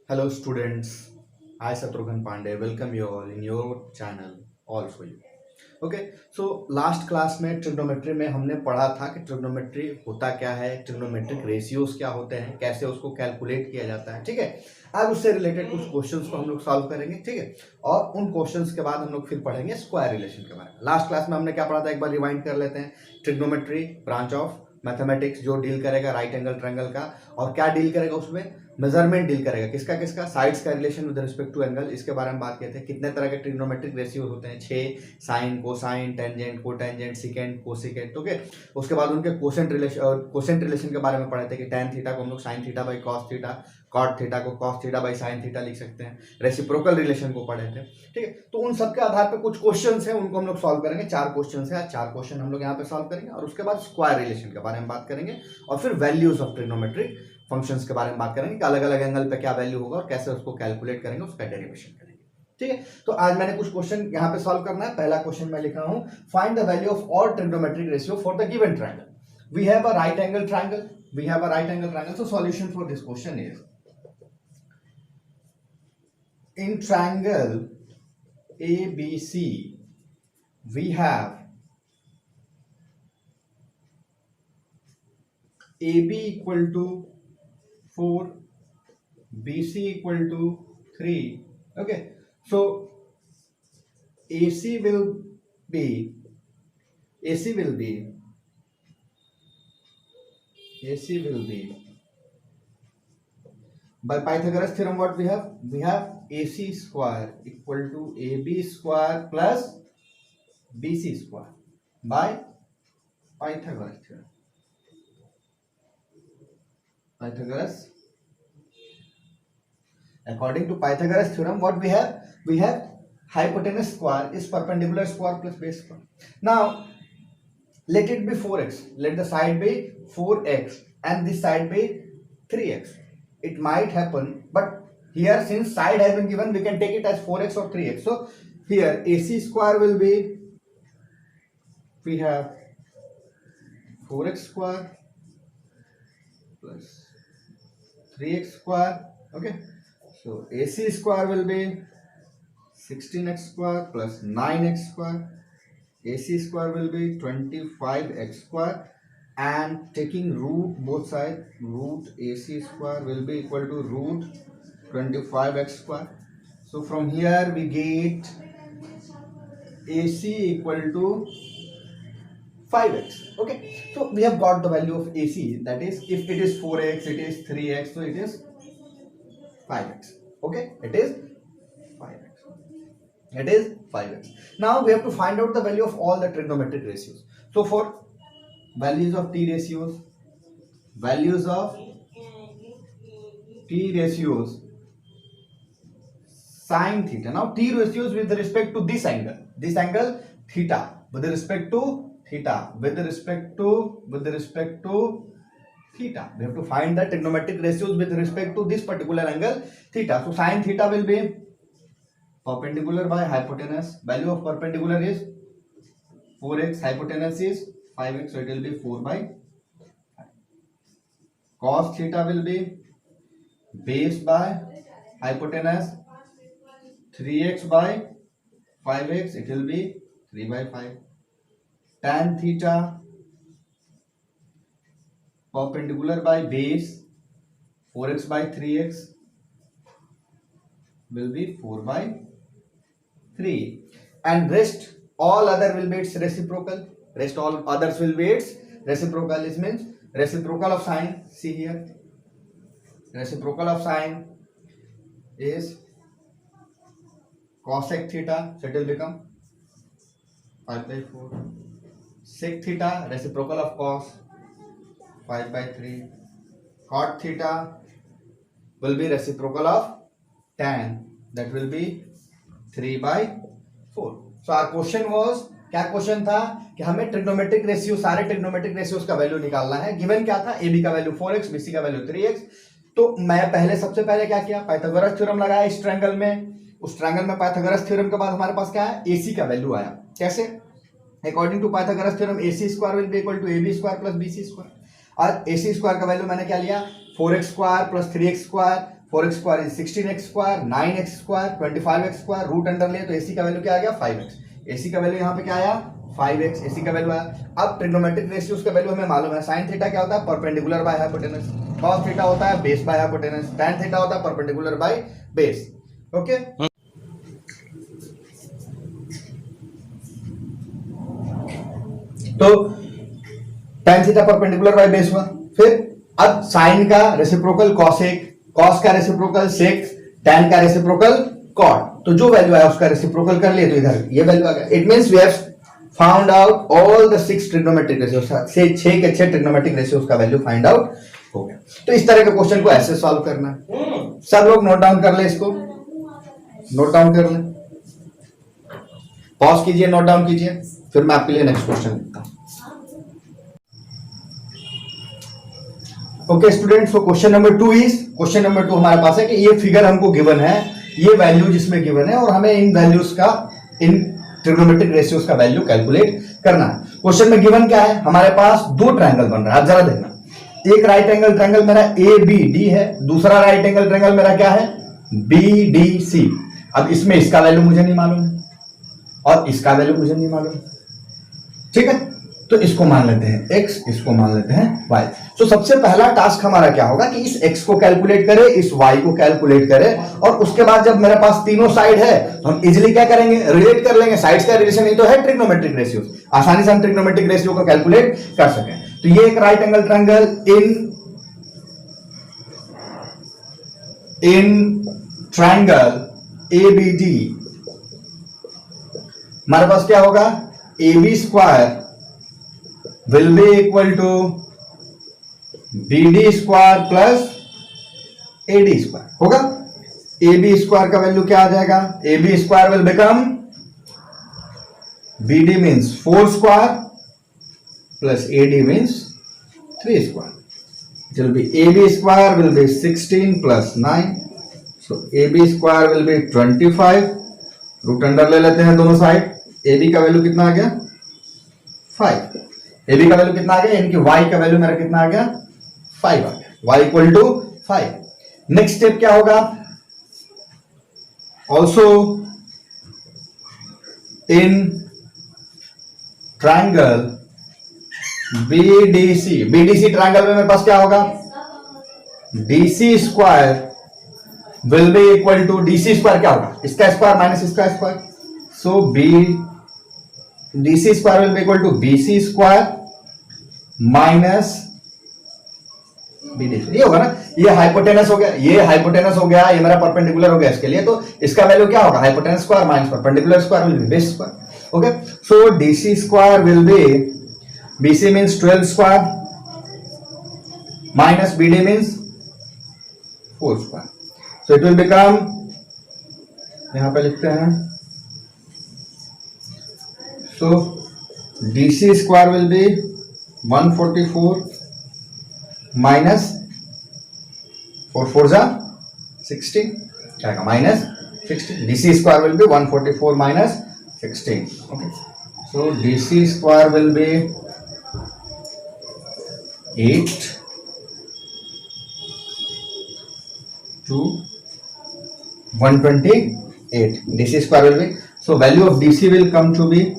Hello students, I Shatrughan Pandey welcome you all in your channel all for you. Okay so last class में trigonometry में हमने पढ़ा था कि trigonometry होता क्या है, ट्रिग्नोमेट्रिक रेशियोज क्या होते हैं, कैसे उसको कैलकुलेट किया जाता है। ठीक है, आज उससे रिलेटेड कुछ क्वेश्चंस को हम लोग सॉल्व करेंगे। ठीक है, और उन क्वेश्चंस के बाद हम लोग फिर पढ़ेंगे स्क्वायर रिलेशन के बारे में। लास्ट क्लास में हमने क्या पढ़ा था, एक बार रिवाइंड कर लेते हैं। ट्रिग्नोमेट्री ब्रांच ऑफ मैथमेटिक्स जो डील करेगा राइट एंगल ट्रायंगल का, और क्या डील करेगा उसमें, मेजरमेंट डील करेगा। किसका किसका, साइड्स का relation with respect to angle, इसके बारे में बात किए थे। कितने तरह के ट्रिग्नोमेट्रिक रेशियोज होते हैं, 6, sine, cosine, tangent, cotangent, secant, cosecant. Okay, उसके बाद उनके कोसेंट रिलेशन के बारे में पढ़े थे कि tan थीटा को हम लोग sin theta by cos theta, cot theta को cos theta by sin theta लिख सकते हैं। रेसिप्रोकल रिलेशन को पढ़े थे। ठीक है, तो उन सब के आधार पर कुछ क्वेश्चंस हैं, उनको हम लोग सॉल्व करेंगे। 4 क्वेश्चन है, 4 क्वेश्चन हम लोग यहाँ पे सॉल्व करेंगे, और उसके बाद स्क्वायर रिलेशन के बारे में बात करेंगे, और फिर वैल्यूज ऑफ ट्रिग्नोमेट्रिक फंक्शंस के बारे में बात करेंगे कि अलग अलग एंगल पे क्या वैल्यू होगा और कैसे उसको कैलकुलेट करेंगे, उसका डेरिवेशन करेंगे। ठीक है, तो आज मैंने कुछ क्वेश्चन यहाँ पे सॉल्व करना है। पहला क्वेश्चन मैं लिख रहा हूं, find the value of all trigonometric ratio for the given triangle. We have a right angle triangle, so solution for this question is, in triangle ABC we have AB equal to 4, BC equal to 3. Okay, so AC will be by Pythagoras theorem. What we have AC square equal to AB square plus BC square by Pythagoras theorem. According to Pythagoras theorem, what we have hypotenuse square is perpendicular square plus base square. Now let it be 4x, let the side be 4x and this side be 3x. It might happen, but here since side has been given, we can take it as 4x or 3x. So here AC square will be, we have 4x square plus 3x square. Okay, so AC square will be 16x square plus 9x square. AC square will be 25x square, and taking root both sides, root AC square will be equal to root 25x square. So from here we get AC equal to 5x. Okay, so we have got the value of AC, that is if it is 4x, it is 3x, so it is 5x. Okay, it is 5x. Now we have to find out the value of all the trigonometric ratios. So for values of T ratios, sin theta. Now T ratios with respect to this angle theta, with respect to theta. We have to find the trigonometric ratios with respect to this particular angle theta. So sin theta will be perpendicular by hypotenuse. Value of perpendicular is 4x, hypotenuse is 5x, so it will be 4 by 5. Cos theta will be base by hypotenuse 3x by 5x, it will be 3 by 5. Tan theta perpendicular by base 4x by 3x will be 4 by 3, and rest all other will be its reciprocal. Rest all others will be its reciprocal. This means reciprocal of sine. See here, reciprocal of sine is cosec theta, so it will become 5 by 4. Sec theta, reciprocal of cos, 5 by 3. Cot theta will be reciprocal of tan, that will be 3 by 4. So our question was, क्या question था कि हमें trigonometric ratio, सारे trigonometric ratios का value निकालना है। Given क्या था, AB का वैल्यू 4x, BC का वैल्यू 3x। तो मैं सबसे पहले क्या किया, पाइथागोरस थ्योरम लगाया इस ट्रायंगल में। उस ट्रायंगल में पाइथागोरस थ्योरम के बाद हमारे पास क्या है, AC का वैल्यू आया। कैसे, according to Pythagoras theorem AC square will be equal to AB square plus BC square. और AC स्क्वायर का वैल्यू मैंने क्या लिया, 4x square plus 3x square. 4x square is 16x square, 9x square, 25x square, root under ले तो AC का value क्या आ गया 5x, AC का वैल्यू यहाँ पे क्या आया 5x, AC का वैल्यू आया। अब ट्रिग्नोमेट्रिक रेशियोज का वैल्यू हमें मालूम है, साइन थीटा क्या होता है perpendicular by hypotenuse, cos theta होता है base by hypotenuse, tan theta होता है परपेंडिकुलर बाय बेस। ओके तो tan theta perpendicular by base हुआ। फिर अब साइन का रेसिप्रोकल कॉसेक, कॉस का रेसिप्रोकल सेक, टैन का रेसिप्रोकल कॉट, तो जो वैल्यू आया उसका रेसिप्रोकल कर लिए तो इधर ये वैल्यू आ गया। It means we have found out all the 6 trigonometric ratios, से 6 के 6 ट्रिग्नोमेट्रिक रेशियोज का वैल्यू फाइंड आउट हो गया। तो इस तरह के क्वेश्चन को ऐसे सॉल्व करना है। सब लोग नोट डाउन कर ले, इसको नोट डाउन कर ले, पॉज कीजिए, नोट डाउन कीजिए, फिर मैं आपके लिए नेक्स्ट क्वेश्चन लिखता हूं। Okay students, so question number 2 is, question number 2 हमारे पास है कि ये फिगर हमको गिवन है, ये वैल्यू जिसमें गिवन है और हमें इन वैल्यूज का, इन ट्रिग्नोमेट्रिक रेशियोज का वैल्यू कैलकुलेट करना है। क्वेश्चन में गिवन क्या है, हमारे पास दो ट्रायंगल बन रहा है, आप जरा देखना, एक राइट एंगल ट्रायंगल मेरा ABD है, दूसरा राइट एंगल ट्रायंगल मेरा क्या है BDC। अब इसमें इसका वैल्यू मुझे नहीं मालूम और इसका वैल्यू मुझे नहीं मालूम, ठीक है, तो इसको मान लेते हैं x, इसको मान लेते हैं y। तो सबसे पहला टास्क हमारा क्या होगा कि इस x को कैलकुलेट करें, इस y को कैलकुलेट करें, और उसके बाद जब मेरे पास तीनों साइड है तो हम इजीली क्या करेंगे, रिलेट कर लेंगे, साइड्स का रिलेशन ही तो है ट्रिग्नोमेट्रिक रेशियो, आसानी से हम ट्रिग्नोमेट्रिक रेशियो को कैलकुलेट कर सकें। तो ये एक right angle triangle in triangle ABD, हमारे पास क्या होगा, AB square will be equal to BD square plus AD square होगा। AB स्क्वायर का वैल्यू क्या आ जाएगा, AB square will become BD means 4 square plus AD means 3 square, it will be AB square will be 16 plus 9, so AB square will be 25, root under ले लेते हैं दोनों side, AB का value कितना आ गया 5, AB का वैल्यू कितना आ गया, इनकी y का वैल्यू मेरा कितना आ गया 5 आ गया, y equal to 5। Next step क्या होगा, also in triangle BDC triangle में मेरे पास क्या होगा, DC square will be equal to, DC square क्या होगा, इसका स्क्वायर माइनस इसका square, so DC square will be equal to BC square minus BD, ये होगा ना, ये हाइपोटेनस हो गया, ये हाइपोटेनस हो गया, ये मेरा परपेंडिकुलर हो गया इसके लिए, तो इसका वैल्यू क्या होगा, hypotenuse square minus perpendicular square will B base square. Okay, so DC square will B, BC means 12 square minus BD means 4 square, so it will become, यहां पे लिखते हैं, so DC square will be 144 minus 4 4 जा 16, क्या आएगा minus 16, DC square will be 144 minus 16, okay, so DC square will be 8 to 128, DC square will be, so value of DC will come to be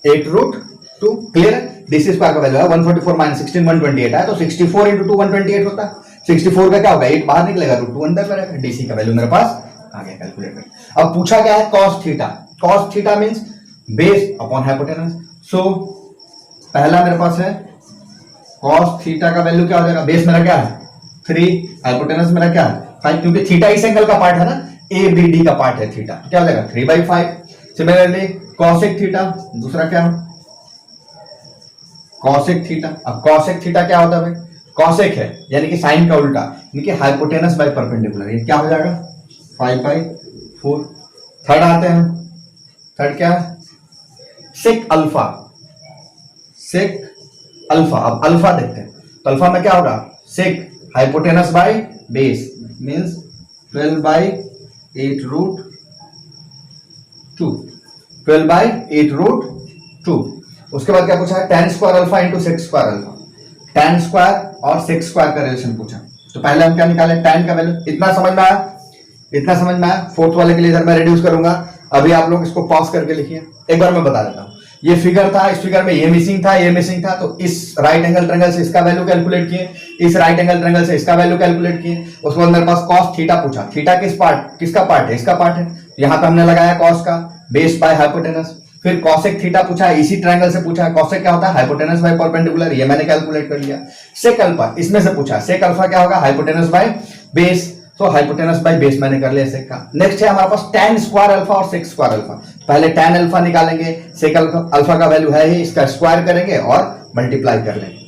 8√2, clear है। DC square का value है 144 minus 16 128 है, तो 64 into 2 128 होता है, 64 का क्या होगा 8 बाहर निकलेगा, रूट 2 अंदर रहेगा, DC का वैल्यू मेरे पास आ गया कैलकुलेटर। अब पूछा क्या है cos theta, cos theta means base upon hypotenuse, so पहला मेरे पास है cos थीटा का वैल्यू क्या हो जाएगा, बेस मेरा क्या है 3, हाइपोटेनस मेरा क्या है 5, क्योंकि थीटा इस एंगल का पार्ट है ना, ABD का पार्ट है थीटा, तो क्या हो जाएगा 3/5। सिमिलरली cosec थीटा, दूसरा क्या है cosec थीटा। अब cosec थीटा क्या होता है भाई, cosec है यानी कि साइन का उल्टा, यानी कि हाइपोटेनस बाय परपेंडिकुलर, ये क्या हो जाएगा 5/4। थर्ड आते हैं, थर्ड क्या है sec अल्फा, sec अल्फा। अब अल्फा देखते हैं, तो अल्फा में क्या होगा sec hypotenuse by base means 12/8√2, 12/8√2। उसके बाद क्या पूछा है, tan square alpha into sec square alpha. tan square और सेक स्क्वायर का रिलेशन पूछा, तो पहले हम क्या निकाले, tan का वैल्यू। इतना समझ में आया, इतना समझ में आया। फोर्थ वाले के लिए इधर मैं रिड्यूस करूंगा। अभी आप लोग इसको पॉज करके लिखिए, एक बार मैं बता देता हूं। ये फिगर था, इस फिगर में ये मिसिंग था, ये मिसिंग था, तो इस राइट एंगल ट्रायंगल से इसका वैल्यू कैलकुलेट किए, इस राइट एंगल ट्रायंगल से इसका वैल्यू कैलकुलेट किए। उसके बाद मेरे पास cos थीटा पूछा, थीटा किसका पार्ट है, इसका पार्ट है। यहां पे हमने लगाया cos का, बेस बाय हाइपोटेनस। फिर cosec थीटा पूछा है, इसी ट्रायंगल से पूछा है। cosec क्या होता है, हाइपोटेनस बाय परपेंडिकुलर, ये मैंने कैलकुलेट कर लिया। sec अल्फा इसमें से पूछा, sec अल्फा क्या होगा, हाइपोटेनस बाय बेस, तो हाइपोटेनस बाय बेस मैंने कर लिया सेक का। नेक्स्ट है हमारे पास tan स्क्वायर अल्फा और सेक स्क्वायर अल्फा। पहले tan अल्फा निकालेंगे, सेक अल्फा का वैल्यू है ही, इसका स्क्वायर करेंगे और मल्टीप्लाई कर लेंगे।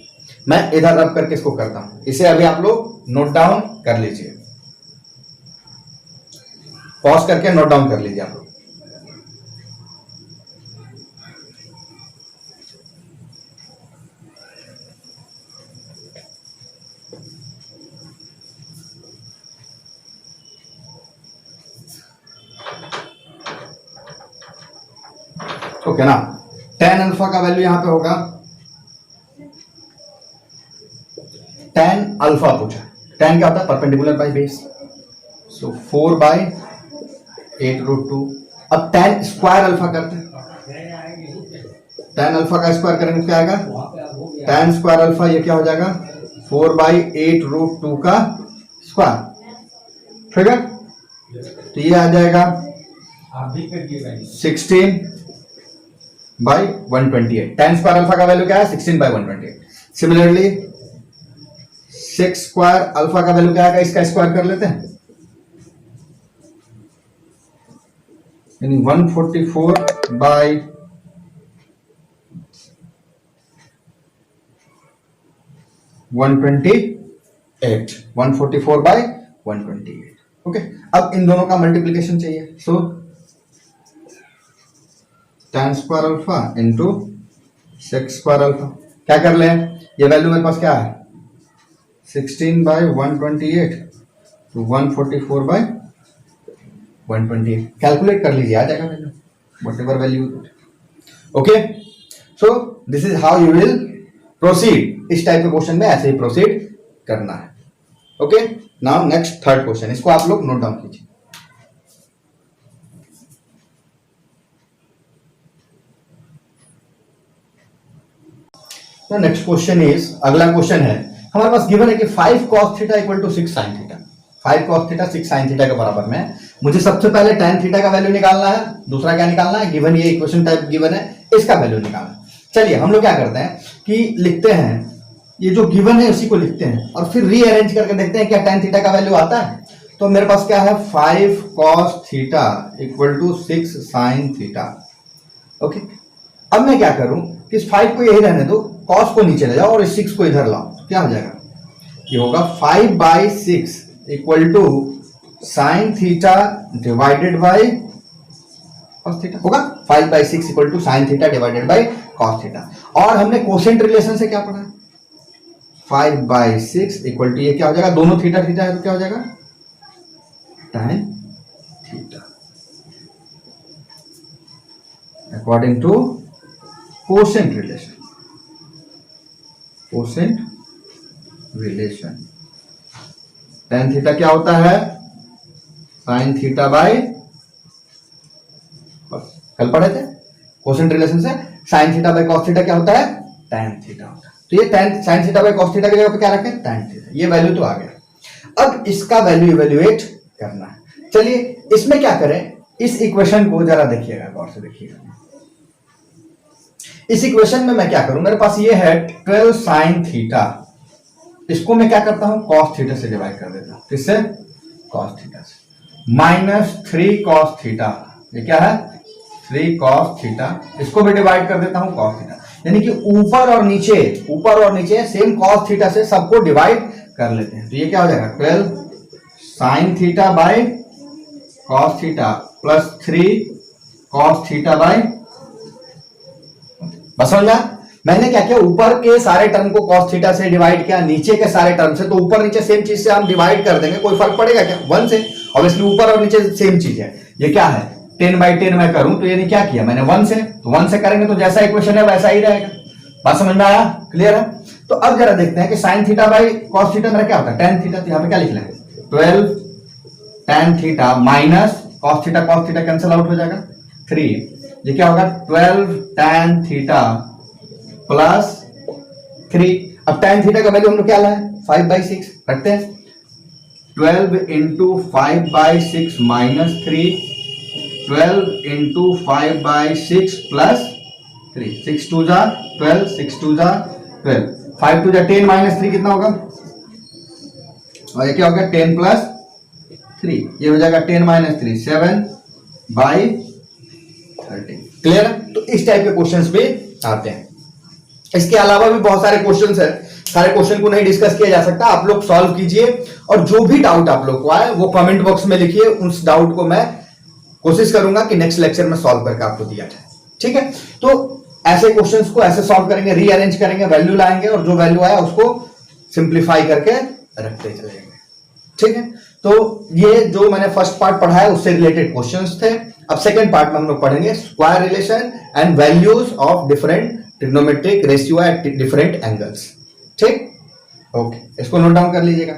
मैं इधर रब करके इसको करता हूं, इसे अभी आप लोग नोट डाउन कर लीजिए, पॉज करके नोट डाउन कर लीजिए आप लोग। ओके ना, tan अल्फा का वैल्यू यहां पे होगा, tan अल्फा पूछा, tan क्या होता है, परपेंडिकुलर बाय बेस, सो 4/8√2। अब tan स्क्वायर अल्फा करते हैं, tan अल्फा का स्क्वायर करेंगे क्या आएगा, tan स्क्वायर अल्फा ये क्या हो जाएगा, 4/8√2 का स्क्वायर, ठीक है। तो ये आ जाएगा 16/128। tan स्क्वायर अल्फा का वैल्यू क्या है, 16/128। सिमिलरली सेक स्क्वायर अल्फा का वैल्यू क्या आएगा, इसका स्क्वायर कर लेते हैं, यानी 144/128। ओके, अब इन दोनों का मल्टीप्लीकेशन चाहिए, सो tan square alpha into sec square alpha. क्या कर ले, ये वैल्यू मेरे पास क्या है, 16/128 तो 144/128। कैलकुलेट कर लीजिए, आ जाएगा value, whatever value. Okay, so this is how you will proceed. इस टाइप के क्वेश्चन में ऐसे ही प्रोसीड करना है। Okay, now next third question, इसको आप लोग नोट डाउन कीजिए। नेक्स्ट क्वेश्चन इज, अगला क्वेश्चन है हमारे पास गिवन है कि 5 cos theta equal to 6 sin theta. 5 cos theta 6 sin theta के बराबर में मुझे सबसे पहले tan थीटा का वैल्यू निकालना है, दूसरा क्या निकालना है, गिवन ये इक्वेशन टाइप गिवन है, इसका वैल्यू निकालना है। चलिए हम लोग क्या करते हैं कि लिखते हैं, ये जो गिवन है उसी को लिखते हैं और फिर रीअरेंज करके देखते हैं क्या tan थीटा का वैल्यू आता है। तो मेरे पास क्या है, 5 cos theta equal to 6 sin theta. Okay, अब मैं क्या करूं कि इस 5 को यही रहने दो, cos को नीचे ले जाओ और इस 6 को इधर लाओ, तो क्या हो जाएगा, ये होगा 5/6 equal to sine theta divided by cos theta, होगा 5/6 equal to sine theta divided by cos theta. और हमने कोसेंट रिलेशन से क्या पढ़ा है, 5/6 इक्वल टू ये क्या हो जाएगा, दोनों थीटा थीटा है तो क्या हो जाएगा, tan theta according to quotient relation. Quotient relation tan theta क्या होता है, साइन थीटा बाय, कल पढ़े थे कोसेंट रिलेशन से, sine theta by cos theta क्या होता है, tan थीटा होता है। तो ये tan sign theta by cos theta की जगह पे क्या रखें, tan थीटा, ये वैल्यू तो आ गया। अब इसका वैल्यू इवेल्युएट करना है। चलिए इसमें क्या करें, इस इक्वेशन को जरा देखिएगा, गौर से देखिएगा। इस इक्वेशन में मैं क्या करूं, मेरे पास ये है 12 sin थीटा, इसको मैं क्या करता हूं, cos थीटा से डिवाइड कर देता हूं, किससे, cos थीटा से, माइनस 3 cos थीटा, ये क्या है 3 cos थीटा, इसको भी डिवाइड कर देता हूं cos थीटा, यानी कि ऊपर और नीचे सेम cos थीटा से सबको डिवाइड कर लेते हैं। तो ये क्या हो जाएगा, 12 sin theta by cos theta plus 3 cos theta by, बस समझा। मैंने क्या किया, ऊपर के सारे टर्म को cos थीटा से डिवाइड किया, नीचे के सारे टर्म से, तो ऊपर नीचे सेम चीज से हम डिवाइड कर देंगे, कोई फर्क पड़ेगा क्या, 1 से, ऑब्वियसली ऊपर और नीचे सेम चीज है। ये क्या है 10/10 मैं करूं तो ये क्या किया मैंने 1 से, तो 1 से करेंगे तो जैसा इक्वेशन है वैसा ही रहेगा। बात समझ में आया? क्लियर है? तो अब जरा देखते हैं कि sine theta by cos theta मेरा क्या होता है, टेन थीटा। तो यहां पे क्या लिख लें, 12 tan theta minus cos theta cancel out हो जाएगा 3, ये क्या होगा 12 टेन थीटा प्लस 3। अब टेन थीटा का वैल्यू हम लोग क्या लाए 5/6 रखते हैं, 12 इंटू 5/6 माइनस 3, 12 इंटू 5/6 प्लस 3, 6 2 जा 12, 6 2 जा 12, 5 2 जा 10 माइनस 3 कितना होगा, और ये क्या होगा 10 प्लस 3, ये हो जाएगा 10 माइनस 3 7/30। क्लियर है? तो इस टाइप के क्वेश्चंस भी आते हैं। इसके अलावा भी बहुत सारे क्वेश्चंस हैं, सारे क्वेश्चन को नहीं डिस्कस किया जा सकता, आप लोग सॉल्व कीजिए और जो भी डाउट आप लोग को आए वो कमेंट बॉक्स में लिखिए, उस डाउट को मैं कोशिश करूंगा कि नेक्स्ट लेक्चर में सॉल्व करके आपको दिया जाए। ठीक है? तो ऐसे क्वेश्चंस को ऐसे सॉल्व करेंगे, रीअरेंज करेंगे, वैल्यू लाएंगे और जो वैल्यू आया उसको सिंप्लीफाई करके रखते चलेंगे। ठीक है? तो ये जो मैंने फर्स्ट पार्ट पढ़ा है उससे रिलेटेड क्वेश्चंस थे। अब सेकंड पार्ट में हम लोग पढ़ेंगे square relation and values of different trigonometric ratio at different angles. ठीक? ओके, इसको नोट डाउन कर लीजिएगा।